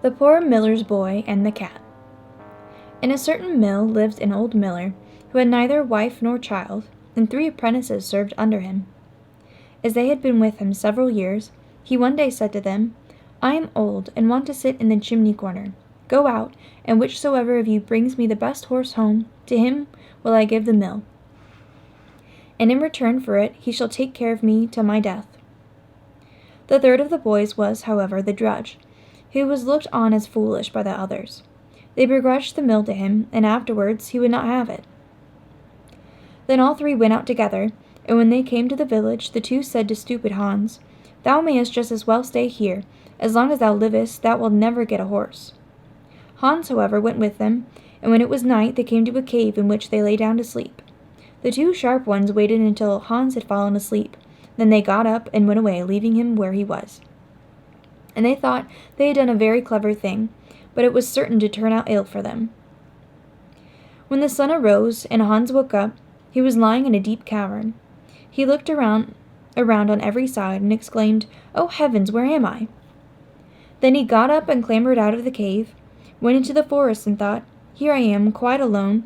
The Poor Miller's Boy and the Cat. In a certain mill lived an old miller who had neither wife nor child, and 3 apprentices served under him. As they had been with him several years, he one day said to them, "I am old, and want to sit in the chimney corner. Go out, and whichsoever of you brings me the best horse home, to him will I give the mill. And in return for it he shall take care of me till my death." The third of the boys was, however, the drudge, who was looked on as foolish by the others. They begrudged the mill to him, and afterwards he would not have it. Then all 3 went out together, and when they came to the village, the 2 said to stupid Hans, "Thou mayest just as well stay here. As long as thou livest, thou wilt never get a horse." Hans, however, went with them, and when it was night, they came to a cave in which they lay down to sleep. The 2 sharp ones waited until Hans had fallen asleep. Then they got up and went away, leaving him where he was. And they thought they had done a very clever thing, but it was certain to turn out ill for them. When the sun arose and Hans woke up, he was lying in a deep cavern. He looked around on every side and exclaimed, "Oh heavens, where am I?" Then he got up and clambered out of the cave, went into the forest and thought, "Here I am, quite alone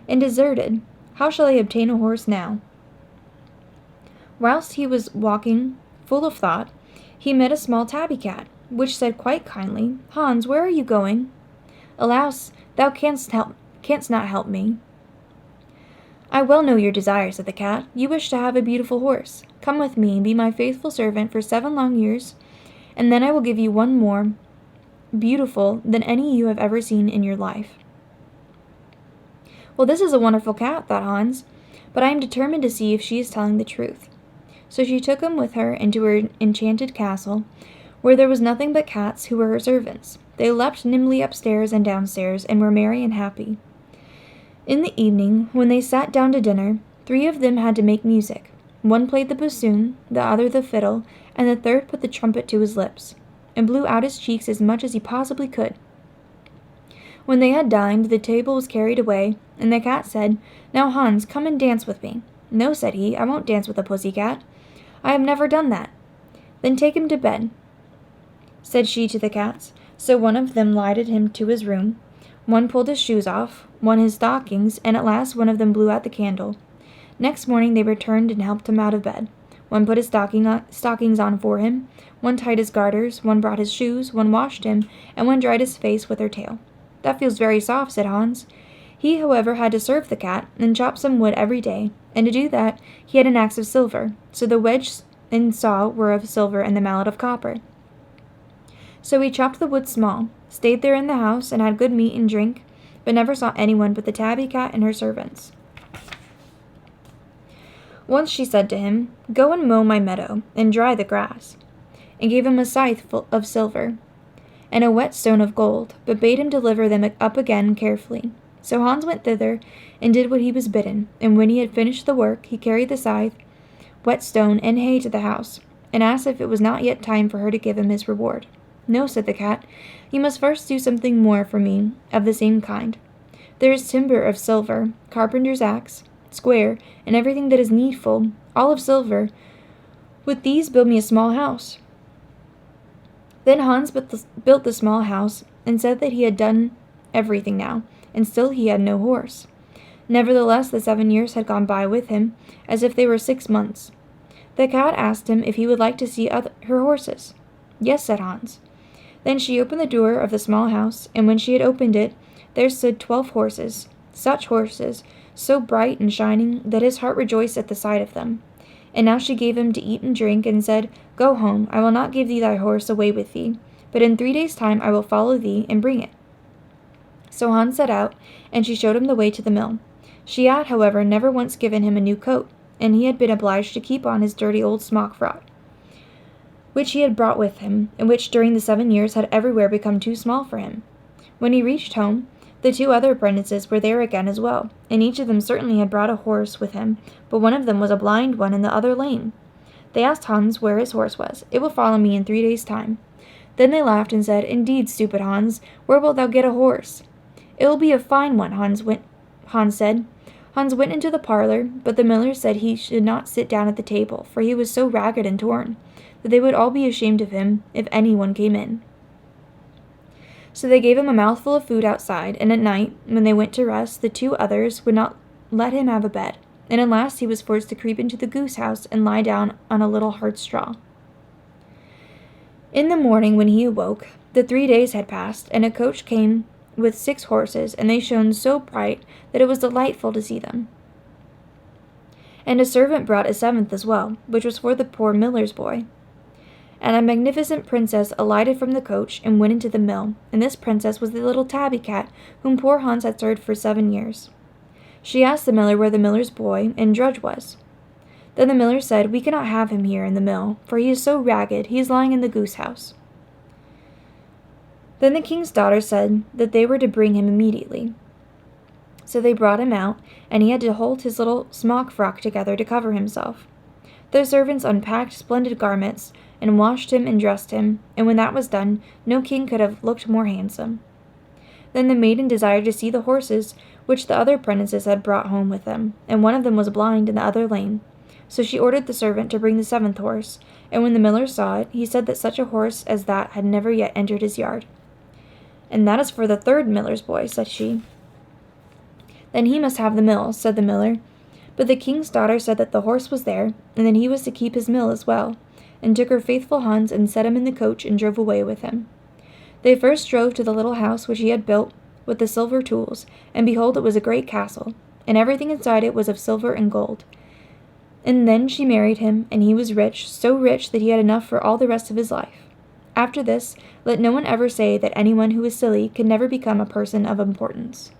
and deserted. How shall I obtain a horse now?" Whilst he was walking, full of thought, he met a small tabby cat, which said quite kindly, "Hans, where are you going?" "Alas, thou canst not help me." "I well know your desire," said the cat. "You wish to have a beautiful horse. Come with me and be my faithful servant for 7 long years, and then I will give you one more beautiful than any you have ever seen in your life." "Well, this is a wonderful cat," thought Hans, "but I am determined to see if she is telling the truth." So she took him with her into her enchanted castle, where there was nothing but cats who were her servants. They leapt nimbly upstairs and downstairs, and were merry and happy. In the evening, when they sat down to dinner, 3 of them had to make music. One played the bassoon, the other the fiddle, and the third put the trumpet to his lips, and blew out his cheeks as much as he possibly could. When they had dined, the table was carried away, and the cat said, "Now, Hans, come and dance with me." "No," said he, "I won't dance with a pussy-cat. I have never done that." "Then take him to bed," said she to the cats. So one of them lighted him to his room, one pulled his shoes off, one his stockings, and at last one of them blew out the candle. Next morning they returned and helped him out of bed. One put his stockings on for him, one tied his garters, one brought his shoes, one washed him, and one dried his face with her tail. "That feels very soft," said Hans. He, however, had to serve the cat, and chop some wood every day, and to do that he had an axe of silver, so the wedge and saw were of silver and the mallet of copper. So he chopped the wood small, stayed there in the house, and had good meat and drink, but never saw anyone but the tabby cat and her servants. Once she said to him, "Go and mow my meadow, and dry the grass," and gave him a scythe full of silver, and a whetstone of gold, but bade him deliver them up again carefully. So Hans went thither, and did what he was bidden, and when he had finished the work, he carried the scythe, whetstone, and hay to the house, and asked if it was not yet time for her to give him his reward. "No," said the cat, "you must first do something more for me of the same kind. There is timber of silver, carpenter's axe, square, and everything that is needful, all of silver. With these build me a small house." Then Hans built the small house, and said that he had done everything now, and still he had no horse. Nevertheless, the 7 years had gone by with him, as if they were 6 months. The cat asked him if he would like to see her horses. "Yes," said Hans. Then she opened the door of the small house, and when she had opened it, there stood 12 horses, such horses, so bright and shining that his heart rejoiced at the sight of them. And now she gave him to eat and drink, and said, "Go home, I will not give thee thy horse away with thee, but in 3 days' time I will follow thee and bring it." So Hans set out, and she showed him the way to the mill. She had, however, never once given him a new coat, and he had been obliged to keep on his dirty old smock frock, which he had brought with him, and which during the 7 years had everywhere become too small for him. When he reached home, the 2 other apprentices were there again as well, and each of them certainly had brought a horse with him, but one of them was a blind one and the other lame. They asked Hans where his horse was. "It will follow me in 3 days' time." Then they laughed and said, "Indeed, stupid Hans, where wilt thou get a horse?" "It will be a fine one," Hans said. Hans went into the parlor, but the miller said he should not sit down at the table, for he was so ragged and torn that they would all be ashamed of him if any one came in. So they gave him a mouthful of food outside, and at night, when they went to rest, the 2 others would not let him have a bed, and at last he was forced to creep into the goose house and lie down on a little hard straw. In the morning, when he awoke, the 3 days had passed, and a coach came with 6 horses, and they shone so bright that it was delightful to see them. And a servant brought a 7th as well, which was for the poor miller's boy. And a magnificent princess alighted from the coach and went into the mill, and this princess was the little tabby cat whom poor Hans had served for 7 years. She asked the miller where the miller's boy and drudge was. Then the miller said, "We cannot have him here in the mill, for he is so ragged, he is lying in the goose house." Then the king's daughter said that they were to bring him immediately. So they brought him out, and he had to hold his little smock frock together to cover himself. The servants unpacked splendid garments, and washed him and dressed him, and when that was done, no king could have looked more handsome. Then the maiden desired to see the horses which the other apprentices had brought home with them, and one of them was blind and the other lame. So she ordered the servant to bring the 7th horse, and when the miller saw it, he said that such a horse as that had never yet entered his yard. "And that is for the 3rd miller's boy," said she. "Then he must have the mill," said the miller. But the king's daughter said that the horse was there, and that he was to keep his mill as well, and took her faithful Hans and set him in the coach and drove away with him. They first drove to the little house which he had built with the silver tools, and behold, it was a great castle, and everything inside it was of silver and gold. And then she married him, and he was rich, so rich that he had enough for all the rest of his life. After this, let no one ever say that anyone who is silly can never become a person of importance.